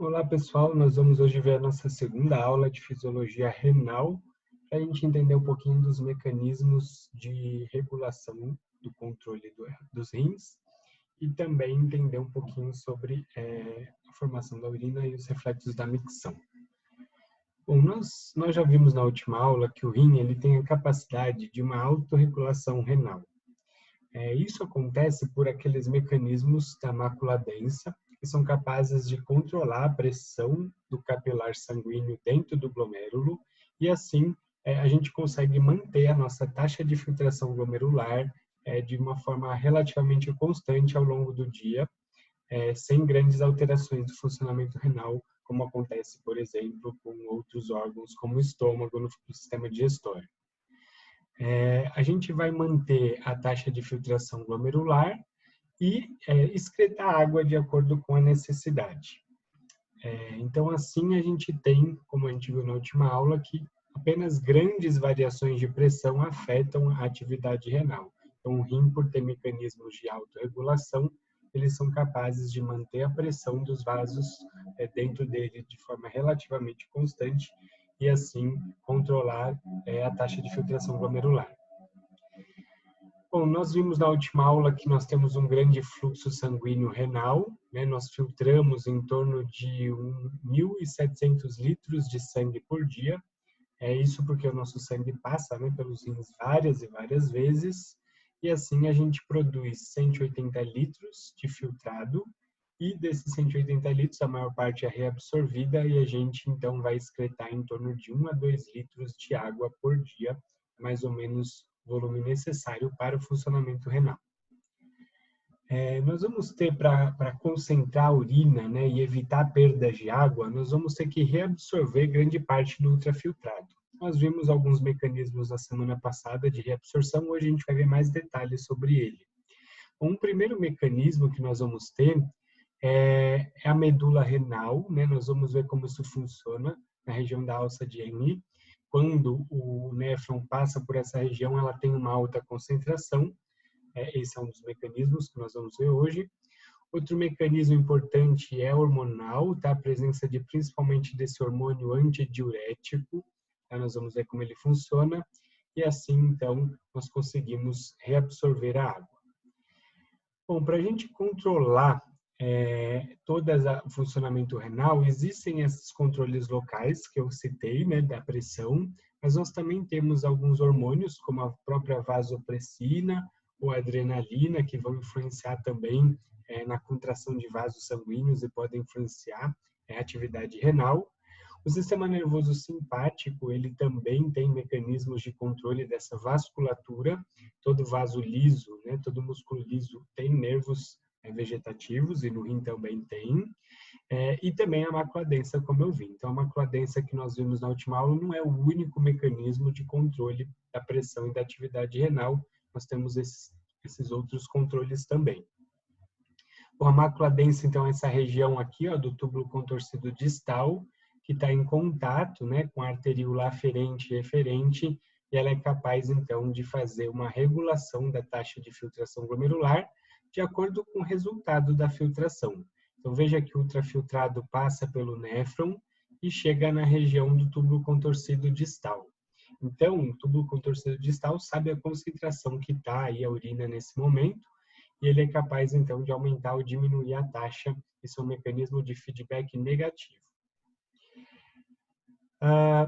Olá pessoal, nós vamos hoje ver a nossa segunda aula de fisiologia renal, para a gente entender um pouquinho dos mecanismos de regulação do controle dos rins e também entender um pouquinho sobre a formação da urina e os reflexos da micção. Bom, nós já vimos na última aula que o rim ele tem a capacidade de uma autorregulação renal. Isso acontece por aqueles mecanismos da mácula densa, que são capazes de controlar a pressão do capilar sanguíneo dentro do glomérulo, e assim a gente consegue manter a nossa taxa de filtração glomerular de uma forma relativamente constante ao longo do dia, sem grandes alterações do funcionamento renal, como acontece, por exemplo, com outros órgãos, como o estômago no sistema digestório. A gente vai manter a taxa de filtração glomerular e excretar água de acordo com a necessidade. Então, assim, a gente tem, como a gente viu na última aula, que apenas grandes variações de pressão afetam a atividade renal. Então, o rim, por ter mecanismos de autorregulação, eles são capazes de manter a pressão dos vasos dentro dele de forma relativamente constante e, assim, controlar a taxa de filtração glomerular. Bom, nós vimos na última aula que nós temos um grande fluxo sanguíneo renal, né? Nós filtramos em torno de 1.700 litros de sangue por dia. Isso porque o nosso sangue passa, né, pelos rins várias e várias vezes, e assim a gente produz 180 litros de filtrado, e desses 180 litros a maior parte é reabsorvida e a gente então vai excretar em torno de 1 a 2 litros de água por dia, mais ou menos o volume necessário para o funcionamento renal. Nós vamos ter, para concentrar a urina, né, e evitar perdas de água, nós vamos ter que reabsorver grande parte do ultrafiltrado. Nós vimos alguns mecanismos na semana passada de reabsorção, hoje a gente vai ver mais detalhes sobre ele. Um primeiro mecanismo que nós vamos ter é a medula renal, né? Nós vamos ver como isso funciona na região da alça de Henle. Quando o néfron passa por essa região, ela tem uma alta concentração. Esse é um dos mecanismos que nós vamos ver hoje. Outro mecanismo importante é hormonal, tá? A presença principalmente desse hormônio antidiurético. Tá? Nós vamos ver como ele funciona. E assim, então, nós conseguimos reabsorver a água. Bom, para a gente controlar todo o funcionamento renal, existem esses controles locais que eu citei, né, da pressão, mas nós também temos alguns hormônios, como a própria vasopressina ou adrenalina, que vão influenciar também na contração de vasos sanguíneos e podem influenciar a atividade renal. O sistema nervoso simpático, ele também tem mecanismos de controle dessa vasculatura. Todo vaso liso, né, todo músculo liso tem nervos vegetativos, e no rim também tem. E também a mácula densa, como eu vi. Então, a mácula densa que nós vimos na última aula não é o único mecanismo de controle da pressão e da atividade renal. Nós temos esses outros controles também. Bom, a mácula densa, então, é essa região aqui, ó, do túbulo contorcido distal, que está em contato, né, com a arteríola aferente e eferente, e ela é capaz, então, de fazer uma regulação da taxa de filtração glomerular de acordo com o resultado da filtração. Então, veja que o ultrafiltrado passa pelo néfron e chega na região do túbulo contorcido distal. Então, o túbulo contorcido distal sabe a concentração que está aí a urina nesse momento, e ele é capaz, então, de aumentar ou diminuir a taxa. Isso é um mecanismo de feedback negativo.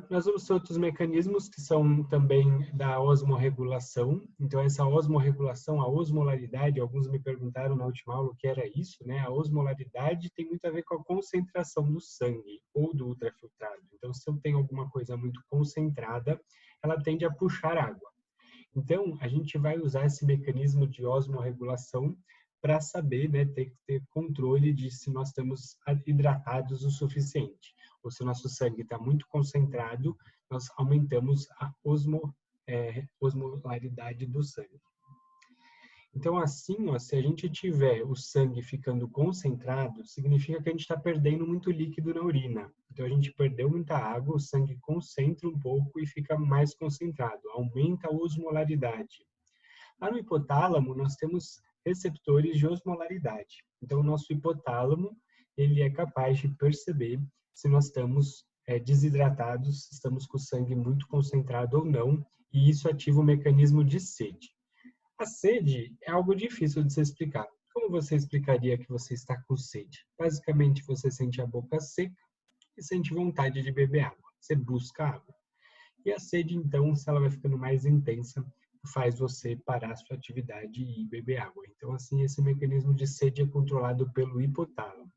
Nós vamos ter outros mecanismos que são também da osmorregulação. Então, essa osmorregulação, a osmolaridade, alguns me perguntaram na última aula o que era isso, né? A osmolaridade tem muito a ver com a concentração do sangue ou do ultrafiltrado. Então, se eu tenho alguma coisa muito concentrada, ela tende a puxar água. Então, a gente vai usar esse mecanismo de osmorregulação para saber, né, ter controle de se nós estamos hidratados o suficiente. Ou se o nosso sangue está muito concentrado, nós aumentamos a osmolaridade do sangue. Então, assim, ó, se a gente tiver o sangue ficando concentrado, significa que a gente está perdendo muito líquido na urina. Então, a gente perdeu muita água, o sangue concentra um pouco e fica mais concentrado, aumenta a osmolaridade. Lá no hipotálamo, nós temos receptores de osmolaridade. Então, o nosso hipotálamo, ele é capaz de perceber se nós estamos desidratados, se estamos com o sangue muito concentrado ou não, e isso ativa o mecanismo de sede. A sede é algo difícil de se explicar. Como você explicaria que você está com sede? Basicamente, você sente a boca seca e sente vontade de beber água. Você busca água. E a sede, então, se ela vai ficando mais intensa, faz você parar a sua atividade e beber água. Então, assim, esse mecanismo de sede é controlado pelo hipotálamo.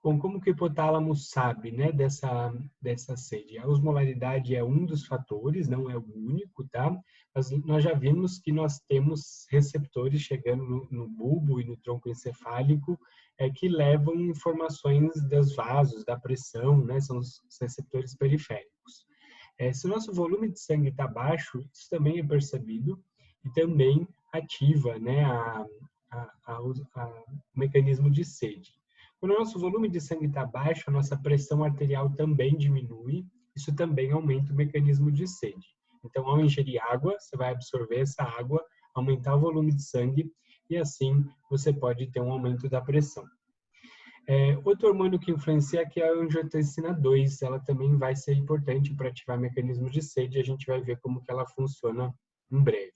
Bom, como que o hipotálamo sabe, né, dessa sede? A osmolaridade é um dos fatores, não é o único, tá? Mas nós já vimos que nós temos receptores chegando no bulbo e no tronco encefálico que levam informações dos vasos, da pressão, né? São os receptores periféricos. Se o nosso volume de sangue está baixo, isso também é percebido e também ativa, né, o mecanismo de sede. Quando o nosso volume de sangue está baixo, a nossa pressão arterial também diminui, isso também aumenta o mecanismo de sede. Então, ao ingerir água, você vai absorver essa água, aumentar o volume de sangue e assim você pode ter um aumento da pressão. Outro hormônio que influencia aqui é a angiotensina 2, ela também vai ser importante para ativar mecanismos de sede, a gente vai ver como que ela funciona em breve.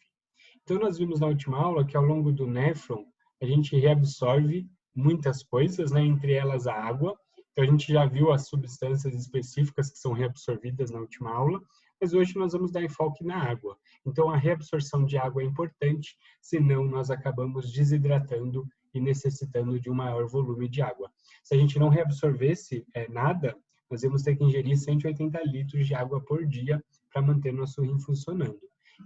Então, nós vimos na última aula que ao longo do néfron, a gente reabsorve muitas coisas, né, entre elas a água. Então, a gente já viu as substâncias específicas que são reabsorvidas na última aula, mas hoje nós vamos dar enfoque na água. Então, a reabsorção de água é importante, senão nós acabamos desidratando e necessitando de um maior volume de água. Se a gente não reabsorvesse nada, nós íamos ter que ingerir 180 litros de água por dia para manter nosso rim funcionando.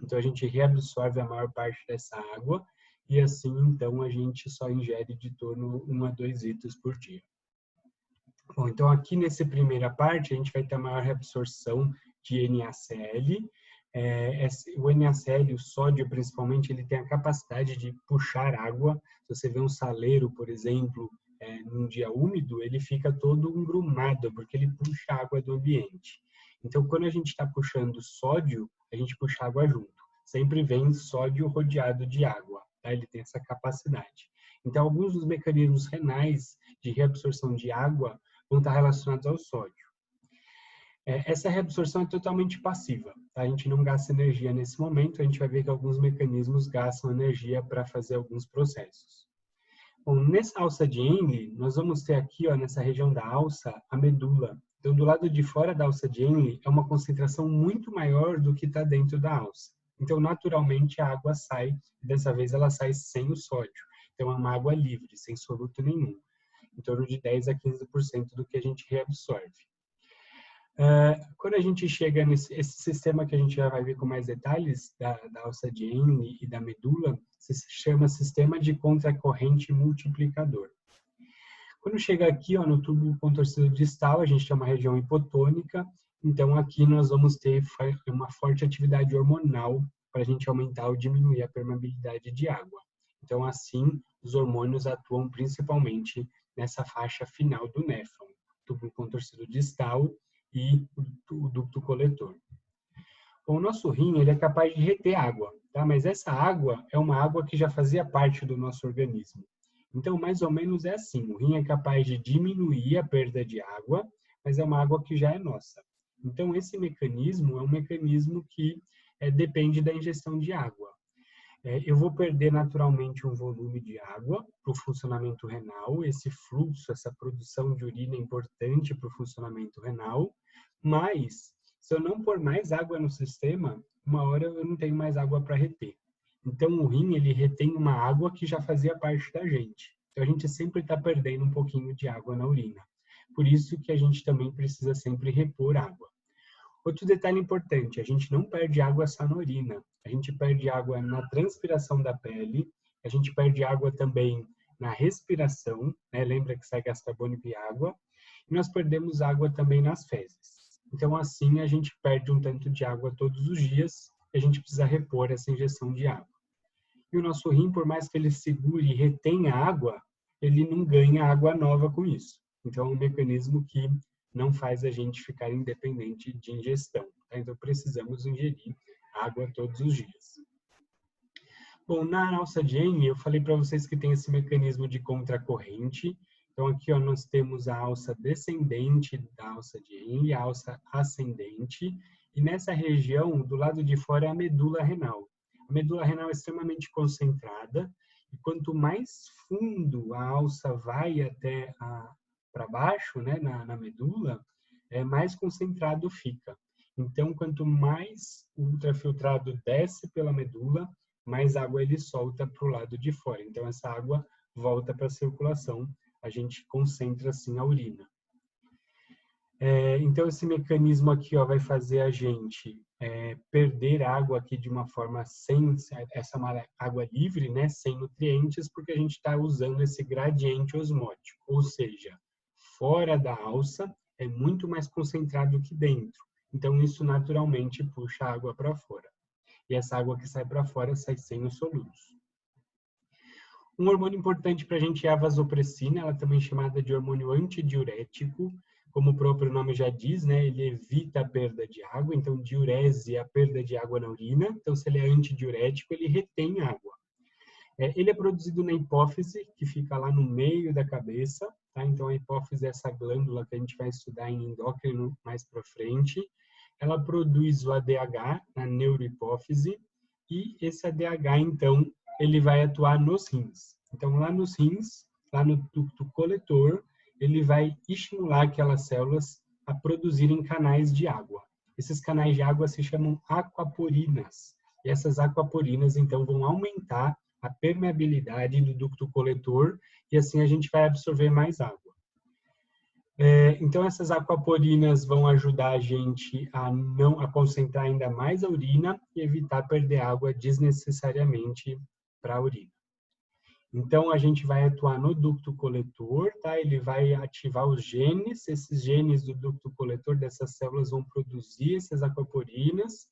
Então, a gente reabsorve a maior parte dessa água e assim, então, a gente só ingere de torno 1 a 2 litros por dia. Bom, então, aqui nessa primeira parte, a gente vai ter a maior reabsorção de NaCl. O NaCl, o sódio principalmente, ele tem a capacidade de puxar água. Se você vê um saleiro, por exemplo, num dia úmido, ele fica todo engrumado, porque ele puxa água do ambiente. Então, quando a gente está puxando sódio, a gente puxa água junto. Sempre vem sódio rodeado de água, tá? Ele tem essa capacidade. Então, alguns dos mecanismos renais de reabsorção de água vão estar relacionados ao sódio. Essa reabsorção é totalmente passiva, tá? A gente não gasta energia nesse momento, a gente vai ver que alguns mecanismos gastam energia para fazer alguns processos. Bom, nessa alça de Henle, nós vamos ter aqui, ó, nessa região da alça, a medula. Então, do lado de fora da alça de Henle é uma concentração muito maior do que está dentro da alça. Então, naturalmente, a água sai, dessa vez ela sai sem o sódio. Então, é uma água livre, sem soluto nenhum. Em torno de 10 a 15% do que a gente reabsorve. Quando a gente chega nesse sistema que a gente já vai ver com mais detalhes, da alça de Henle e da medula, se chama sistema de contracorrente multiplicador. Quando chega aqui, ó, no tubo contorcido distal, a gente tem uma região hipotônica, então aqui nós vamos ter uma forte atividade hormonal para a gente aumentar ou diminuir a permeabilidade de água. Então, assim, os hormônios atuam principalmente nessa faixa final do néfron, tubo contorcido distal e o ducto coletor. O nosso rim, ele é capaz de reter água, tá? Mas essa água é uma água que já fazia parte do nosso organismo. Então, mais ou menos é assim, o rim é capaz de diminuir a perda de água, mas é uma água que já é nossa. Então, esse mecanismo é um mecanismo que depende da ingestão de água. Eu vou perder naturalmente um volume de água para o funcionamento renal, esse fluxo, essa produção de urina é importante para o funcionamento renal, mas se eu não pôr mais água no sistema, uma hora eu não tenho mais água para reter. Então o rim, ele retém uma água que já fazia parte da gente. Então a gente sempre está perdendo um pouquinho de água na urina. Por isso que a gente também precisa sempre repor água. Outro detalhe importante, a gente não perde água só na urina, a gente perde água na transpiração da pele, a gente perde água também na respiração, né? Lembra que sai gás carbônico e água, e nós perdemos água também nas fezes. Então, assim, a gente perde um tanto de água todos os dias, e a gente precisa repor essa injeção de água. E o nosso rim, por mais que ele segure e retenha água, ele não ganha água nova com isso. Então, é um mecanismo que não faz a gente ficar independente de ingestão. Tá? Então, precisamos ingerir água todos os dias. Bom, na alça de Henle, eu falei para vocês que tem esse mecanismo de contracorrente. Então, aqui ó, nós temos a alça descendente da alça de Henle, a alça ascendente, e nessa região, do lado de fora, é a medula renal. A medula renal é extremamente concentrada, e quanto mais fundo a alça vai até para baixo, né, na medula, mais concentrado fica. Então, quanto mais o ultrafiltrado desce pela medula, mais água ele solta para o lado de fora. Então, essa água volta para a circulação, a gente concentra assim a urina. Então, esse mecanismo aqui ó, vai fazer a gente perder água aqui de uma forma sem, essa é uma água livre, né, sem nutrientes, porque a gente está usando esse gradiente osmótico, ou seja, fora da alça é muito mais concentrado que dentro. Então, isso naturalmente puxa a água para fora. E essa água que sai para fora sai sem os solutos. Um hormônio importante para a gente é a vasopressina, ela também é chamada de hormônio antidiurético. Como o próprio nome já diz, né, ele evita a perda de água, então diurese é a perda de água na urina. Então, se ele é antidiurético, ele retém água. Ele é produzido na hipófise, que fica lá no meio da cabeça. Tá? Então, a hipófise é essa glândula que a gente vai estudar em endócrino mais para frente. Ela produz o ADH na neurohipófise e esse ADH, então, ele vai atuar nos rins. Então, lá nos rins, lá no ducto coletor, ele vai estimular aquelas células a produzirem canais de água. Esses canais de água se chamam aquaporinas. E essas aquaporinas, então, vão aumentar a permeabilidade do ducto coletor e assim a gente vai absorver mais água. Então, essas aquaporinas vão ajudar a gente a concentrar ainda mais a urina e evitar perder água desnecessariamente para a urina. Então, a gente vai atuar no ducto coletor, tá? Ele vai ativar os genes, esses genes do ducto coletor dessas células vão produzir essas aquaporinas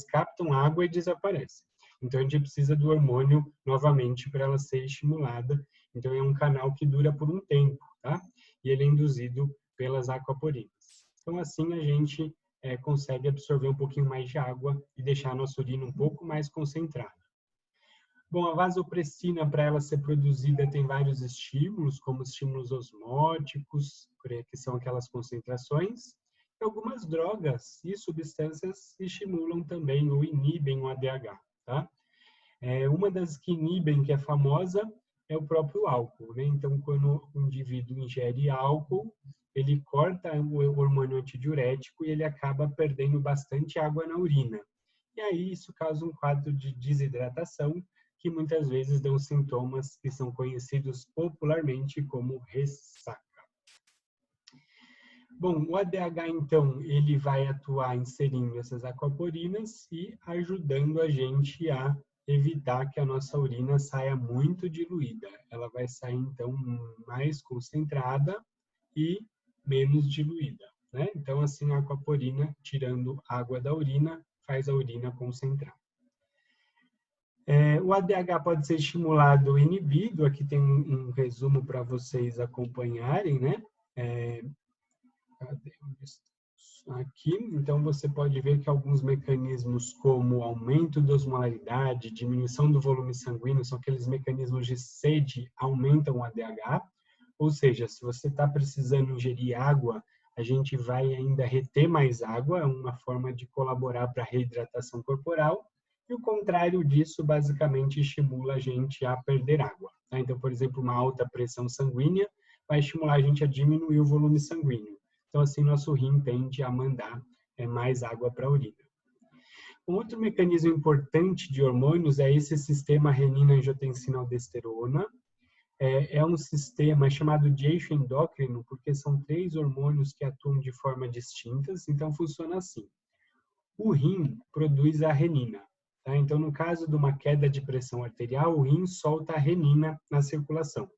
captam água e desaparecem. Então, a gente precisa do hormônio novamente para ela ser estimulada. Então, é um canal que dura por um tempo, tá? E ele é induzido pelas aquaporinas. Então, assim, a gente consegue absorver um pouquinho mais de água e deixar a nossa urina um pouco mais concentrada. Bom, a vasopressina, para ela ser produzida, tem vários estímulos, como estímulos osmóticos, que são aquelas concentrações, e algumas drogas e substâncias estimulam também ou inibem o ADH, tá? Uma das que inibem, que é famosa, é o próprio álcool, né? Então, quando o indivíduo ingere álcool, ele corta o hormônio antidiurético e ele acaba perdendo bastante água na urina. E aí isso causa um quadro de desidratação, que muitas vezes dão sintomas que são conhecidos popularmente como ressaca. Bom, o ADH, então, ele vai atuar inserindo essas aquaporinas e ajudando a gente a evitar que a nossa urina saia muito diluída. Ela vai sair, então, mais concentrada e menos diluída, né? Então, assim, a aquaporina, tirando água da urina, faz a urina concentrar. O ADH pode ser estimulado ou inibido. Aqui tem um resumo para vocês acompanharem, né? Aqui, então, você pode ver que alguns mecanismos como aumento da osmolaridade, diminuição do volume sanguíneo, são aqueles mecanismos de sede, aumentam o ADH. Ou seja, se você está precisando ingerir água, a gente vai ainda reter mais água, é uma forma de colaborar para a reidratação corporal. E o contrário disso, basicamente, estimula a gente a perder água. Tá? Então, por exemplo, uma alta pressão sanguínea vai estimular a gente a diminuir o volume sanguíneo. Então, assim, nosso rim tende a mandar mais água para a urina. Um outro mecanismo importante de hormônios é esse sistema renina-angiotensina-aldosterona. É um sistema chamado de eixo endócrino, porque são 3 hormônios que atuam de forma distintas. Então, funciona assim. O rim produz a renina. Tá? Então, no caso de uma queda de pressão arterial, o rim solta a renina na circulação.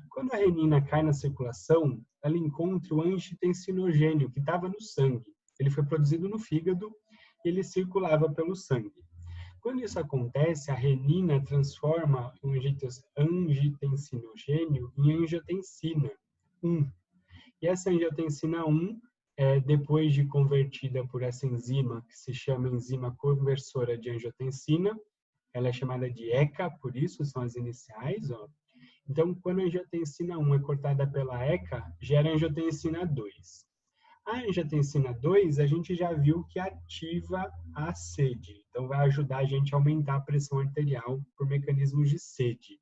Quando a renina cai na circulação, ela encontra o angiotensinogênio, que estava no sangue. Ele foi produzido no fígado e ele circulava pelo sangue. Quando isso acontece, a renina transforma o angiotensinogênio em angiotensina 1. E essa angiotensina 1, depois de convertida por essa enzima, que se chama enzima conversora de angiotensina, ela é chamada de ECA, por isso são as iniciais, ó. Então, quando a angiotensina 1 é cortada pela ECA, gera angiotensina 2. A angiotensina 2, a gente já viu que ativa a sede. Então, vai ajudar a gente a aumentar a pressão arterial por mecanismos de sede.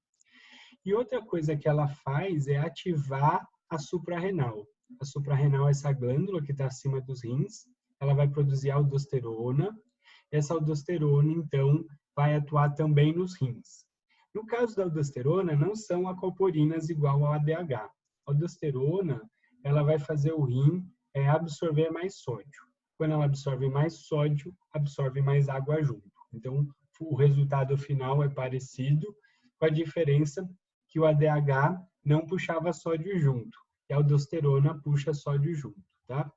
E outra coisa que ela faz é ativar a suprarrenal. A suprarrenal é essa glândula que está acima dos rins. Ela vai produzir aldosterona. Essa aldosterona, então, vai atuar também nos rins. No caso da aldosterona, não são aqualporinas igual ao ADH. A aldosterona, ela vai fazer o rim absorver mais sódio. Quando ela absorve mais sódio, absorve mais água junto. Então, o resultado final é parecido, com a diferença que o ADH não puxava sódio junto, e a aldosterona puxa sódio junto, tá?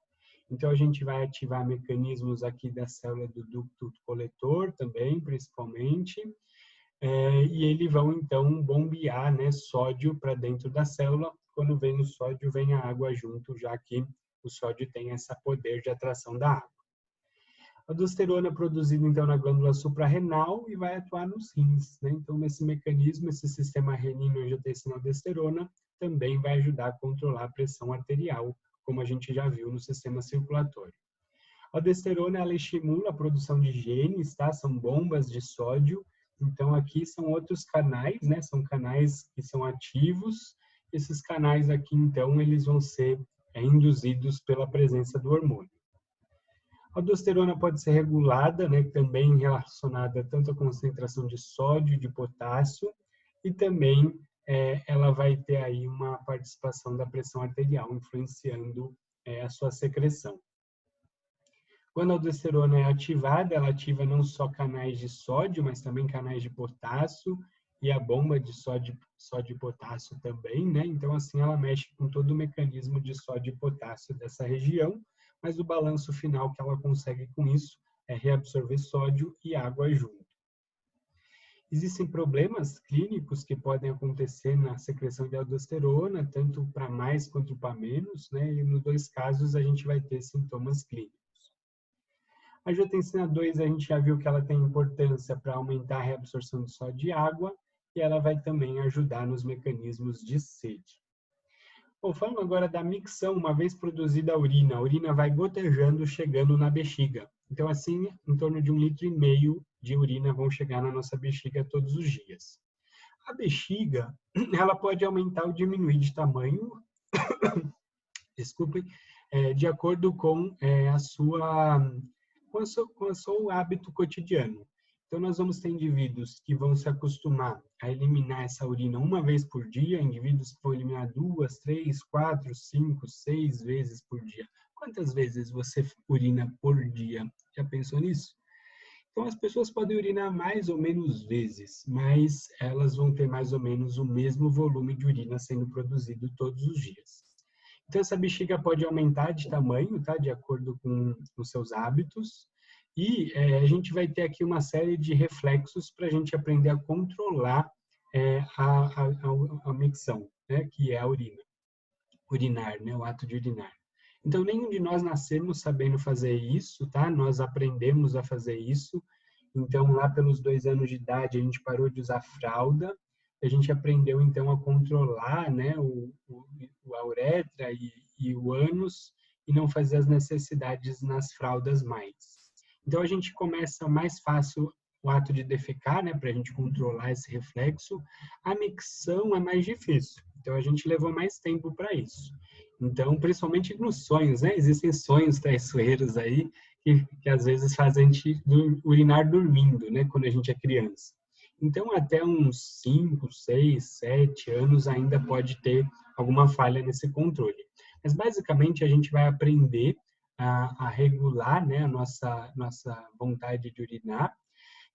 Então, a gente vai ativar mecanismos aqui da célula do ducto coletor também, principalmente, e eles vão, então, bombear, né, sódio para dentro da célula. Quando vem o sódio, vem a água junto, já que o sódio tem esse poder de atração da água. A aldosterona é produzida, então, na glândula suprarrenal e vai atuar nos rins, né? Então, nesse mecanismo, esse sistema renina-angiotensina-aldosterona também vai ajudar a controlar a pressão arterial, como a gente já viu no sistema circulatório. A aldosterona, ela estimula a produção de genes, tá? São bombas de sódio. Então, aqui são outros canais, né? São canais que são ativos. Esses canais aqui, então, eles vão ser induzidos pela presença do hormônio. A aldosterona pode ser regulada, né, também relacionada tanto à concentração de sódio e de potássio, e também ela vai ter aí uma participação da pressão arterial, influenciando a sua secreção. Quando a aldosterona é ativada, ela ativa não só canais de sódio, mas também canais de potássio, e a bomba de sódio e potássio também, né? Então, assim, ela mexe com todo o mecanismo de sódio e potássio dessa região, mas o balanço final que ela consegue com isso é reabsorver sódio e água junto. Existem problemas clínicos que podem acontecer na secreção de aldosterona, tanto para mais quanto para menos, né? E nos dois casos a gente vai ter sintomas clínicos. A angiotensina 2, a gente já viu que ela tem importância para aumentar a reabsorção de sódio e água, e ela vai também ajudar nos mecanismos de sede. Bom, falando agora da micção, uma vez produzida a urina vai gotejando, chegando na bexiga. Então, assim, em torno de 1,5 litro de urina vão chegar na nossa bexiga todos os dias. A bexiga, ela pode aumentar ou diminuir de tamanho, desculpem, de acordo com o seu hábito cotidiano. Então, nós vamos ter indivíduos que vão se acostumar a eliminar essa urina uma vez por dia, indivíduos que vão eliminar 2, 3, 4, 5, 6 vezes por dia. Quantas vezes você urina por dia? Já pensou nisso? Então, as pessoas podem urinar mais ou menos vezes, mas elas vão ter mais ou menos o mesmo volume de urina sendo produzido todos os dias. Então, essa bexiga pode aumentar de tamanho, tá? De acordo com os seus hábitos. E a gente vai ter aqui uma série de reflexos para a gente aprender a controlar a micção, né? Que é a urina. Urinar, né? O ato de urinar. Então, nenhum de nós nascemos sabendo fazer isso, tá? Nós aprendemos a fazer isso. Então, lá pelos 2 anos de idade, a gente parou de usar fralda. A gente aprendeu, então, a controlar, né, a uretra e o ânus e não fazer as necessidades nas fraldas mais. Então, a gente começa mais fácil o ato de defecar, né, para a gente controlar esse reflexo. A micção é mais difícil. Então, a gente levou mais tempo para isso. Então, principalmente nos sonhos, né? Existem sonhos traiçoeiros aí que às vezes fazem a gente urinar dormindo, né? Quando a gente é criança. Então, até uns 5, 6, 7 anos ainda pode ter alguma falha nesse controle. Mas, basicamente, a gente vai aprender a regular, né, a nossa vontade de urinar.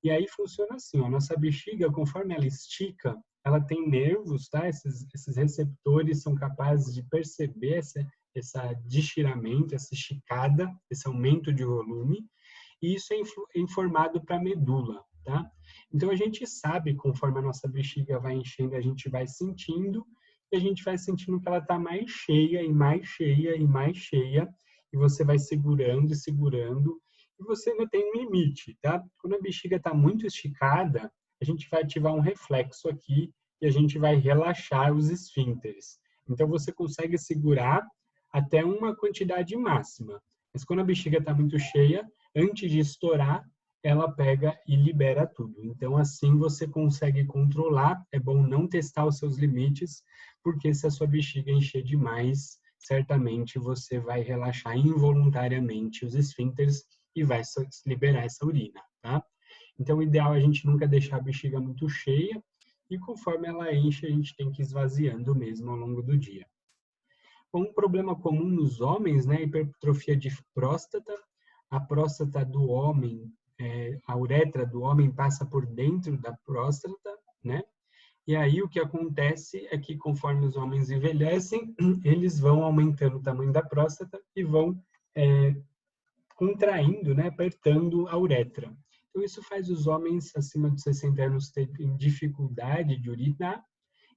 E aí funciona assim, ó, a nossa bexiga, conforme ela estica, ela tem nervos, tá? Esses receptores são capazes de perceber esse deschiramento, essa esticada, esse aumento de volume, e isso é informado para a medula, tá? Então, a gente sabe, conforme a nossa bexiga vai enchendo, a gente vai sentindo, e a gente vai sentindo que ela está mais cheia, e mais cheia, e mais cheia, e você vai segurando e segurando, e você ainda tem um limite, tá? Quando a bexiga está muito esticada, a gente vai ativar um reflexo aqui, e a gente vai relaxar os esfíncteres. Então, você consegue segurar até uma quantidade máxima. Mas quando a bexiga está muito cheia, antes de estourar, ela pega e libera tudo. Então, assim você consegue controlar. É bom não testar os seus limites, porque se a sua bexiga encher demais, certamente você vai relaxar involuntariamente os esfíncteres e vai liberar essa urina, tá? Então, o ideal é a gente nunca deixar a bexiga muito cheia e conforme ela enche, a gente tem que ir esvaziando mesmo ao longo do dia. Um problema comum nos homens, né, hipertrofia de próstata. A próstata do homem, a uretra do homem passa por dentro da próstata, né? E aí o que acontece é que conforme os homens envelhecem, eles vão aumentando o tamanho da próstata e vão contraindo, né, apertando a uretra. Então isso faz os homens acima de 60 anos terem dificuldade de urinar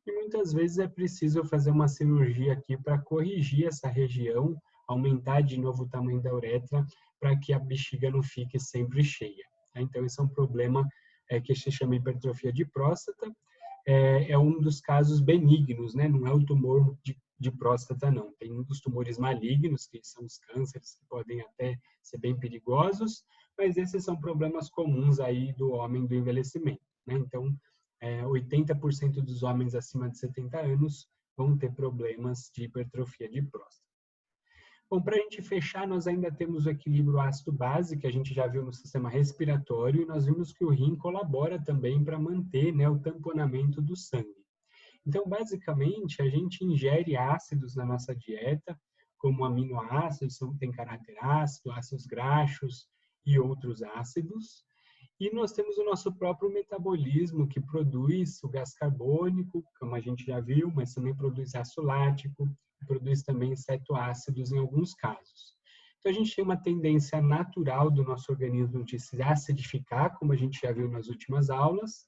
e muitas vezes é preciso fazer uma cirurgia aqui para corrigir essa região, aumentar de novo o tamanho da uretra para que a bexiga não fique sempre cheia. Então esse é um problema que se chama hipertrofia de próstata. É um dos casos benignos, né? Não é o tumor de próstata, não. Tem os tumores malignos, que são os cânceres, que podem até ser bem perigosos, mas esses são problemas comuns aí do homem do envelhecimento, né? Então, 80% dos homens acima de 70 anos vão ter problemas de hipertrofia de próstata. Bom, para a gente fechar, nós ainda temos o equilíbrio ácido-base, que a gente já viu no sistema respiratório, e nós vimos que o rim colabora também para manter, né, o tamponamento do sangue. Então, basicamente, a gente ingere ácidos na nossa dieta, como aminoácidos, tem caráter ácido, ácidos graxos e outros ácidos. E nós temos o nosso próprio metabolismo, que produz o gás carbônico, como a gente já viu, mas também produz ácido lático, produz também cetoácidos em alguns casos. Então, a gente tem uma tendência natural do nosso organismo de se acidificar, como a gente já viu nas últimas aulas,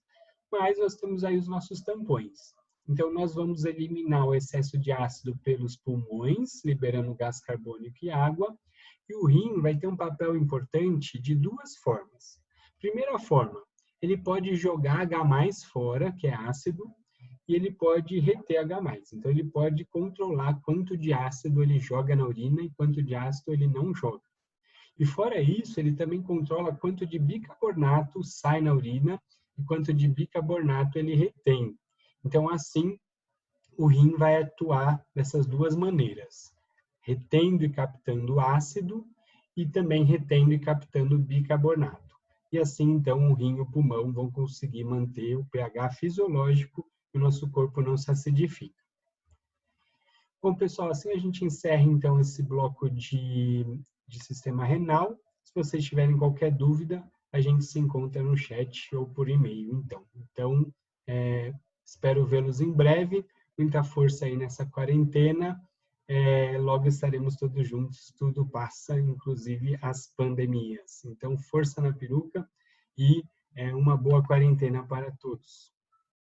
mas nós temos aí os nossos tampões. Então, nós vamos eliminar o excesso de ácido pelos pulmões, liberando gás carbônico e água, e o rim vai ter um papel importante de duas formas. Primeira forma, ele pode jogar H+ fora, que é ácido, e ele pode reter H+. Então, ele pode controlar quanto de ácido ele joga na urina e quanto de ácido ele não joga. E fora isso, ele também controla quanto de bicarbonato sai na urina e quanto de bicarbonato ele retém. Então, assim, o rim vai atuar dessas duas maneiras, retendo e captando ácido e também retendo e captando bicarbonato. E assim, então, o rim e o pulmão vão conseguir manter o pH fisiológico e o nosso corpo não se acidifica. Bom, pessoal, assim a gente encerra, então, esse bloco de sistema renal. Se vocês tiverem qualquer dúvida, a gente se encontra no chat ou por e-mail, então. Então, espero vê-los em breve. Muita força aí nessa quarentena. Logo estaremos todos juntos, tudo passa, inclusive as pandemias. Então, força na peruca e uma boa quarentena para todos.